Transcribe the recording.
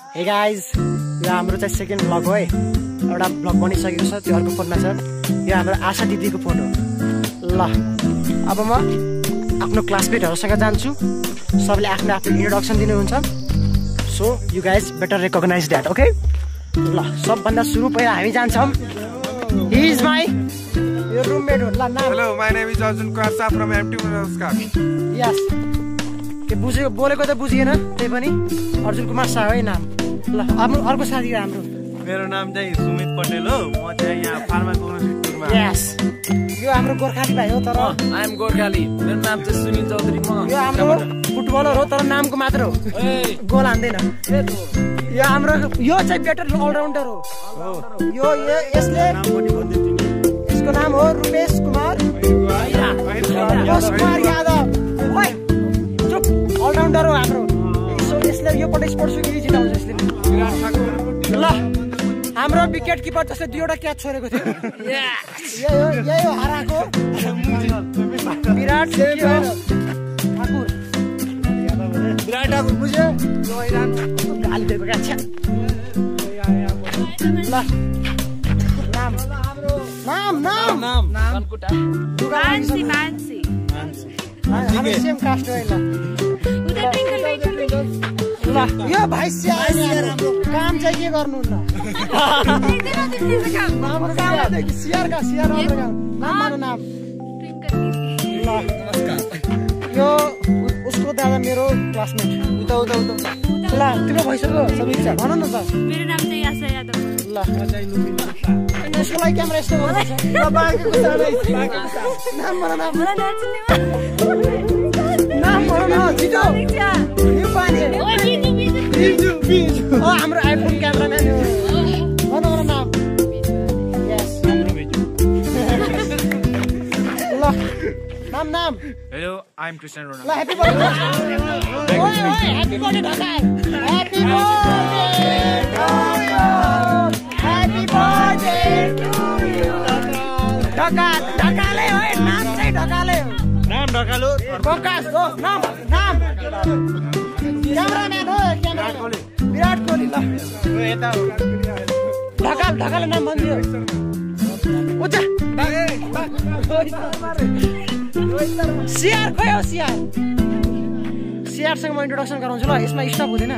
Hey guys, यो हाम्रो चाहिँ सेकेन्ड भ्लग हो है। एउटा भ्लग बनिसकेको छ, त्यो अर्को फोनमा छ। यो हाम्रो आशा दिदीको फोन हो। ल अब म आफ्नो क्लासमेटहरूसँग जान्छु। सबले आफ्नो आफ्नो इन्ट्रोडक्सन दिनुहुन्छ। So you guys better recognize that, okay? ल सबभन्दा सुरु पहिला हामी जान्छौँ। हि इज माई यो रुममेट हो। ल नाम? Hello, my name is Arjun Karsa from MT नमस्कार। यस, के बुझेको बोलेको त बुझिएन, त्यही पनि अर्जुन कुमार शाह है नाम। ल अब अर्को साथी हाम्रो। मेरो नाम चाहिँ सुमित पटेल हो। म चाहिँ यहाँ फार्माकोमा। यस, यो हाम्रो गोर्खाली भाइ हो। तर आई एम गोर्खाली। मेरो नाम चाहिँ सुनिल चौधरी। म यो हाम्रो फुटबलर हो, तर नामको मात्र हो, गोल हान्दैन। यो हाम्रो यो चाहिँ बेटर अलराउन्डर हो। यो यसले यसको नाम हो रुपेश कुमार यादव। चुप, अलराउन्डर हो हाम्रो। यसले यो पल्ट स्पोर्ट्स विकेट जिताउँछ यसले। ल हाम्रो विकेट किपर जसले 2वटा क्याच छोडेको थियो, यही हो हराएको विराट ठाकुर। विराट ठाकुर बुझ्यो? गाली दिएको क्या। ल नाम नाम नाम नाम हामी सेम कास्ट हो। ल यो भाइ काम चाहिँ के गर्नुहुन्न? नाम यो उसको दादा मेरो क्लासमेट। उता उता उता ल तिम्रो भइसक्यो समीक्षा, भन न त। मेरो नाम चाहिँ आशा यादव। ल उसको लागि क्यामेरा यस्तो गर्नुपर्छ। नाम भन, नाम भन न छिटो। यो पानी हाम्रो आइफोन क्यामेराम्यान हो। भन नाम। यस, ल नाम। हेलो, आई एम क्रिस्टियानो ल Ronaldo. Happy birthday. Happy birthday Dhakal. Happy birthday to you. ढकाले हो, नाम चाहिँ ढकाले हो। नाम ढकालो प्रकाश हो नाम। क्यामेराम्यान हो विराट कोहली। ल यता हो। ढकाल नाम भनिदियो। सिआर खोइ हो? सिआरसँग म इन्ट्रोडक्सन गराउँछु। ल यसमा स्टप हुँदैन।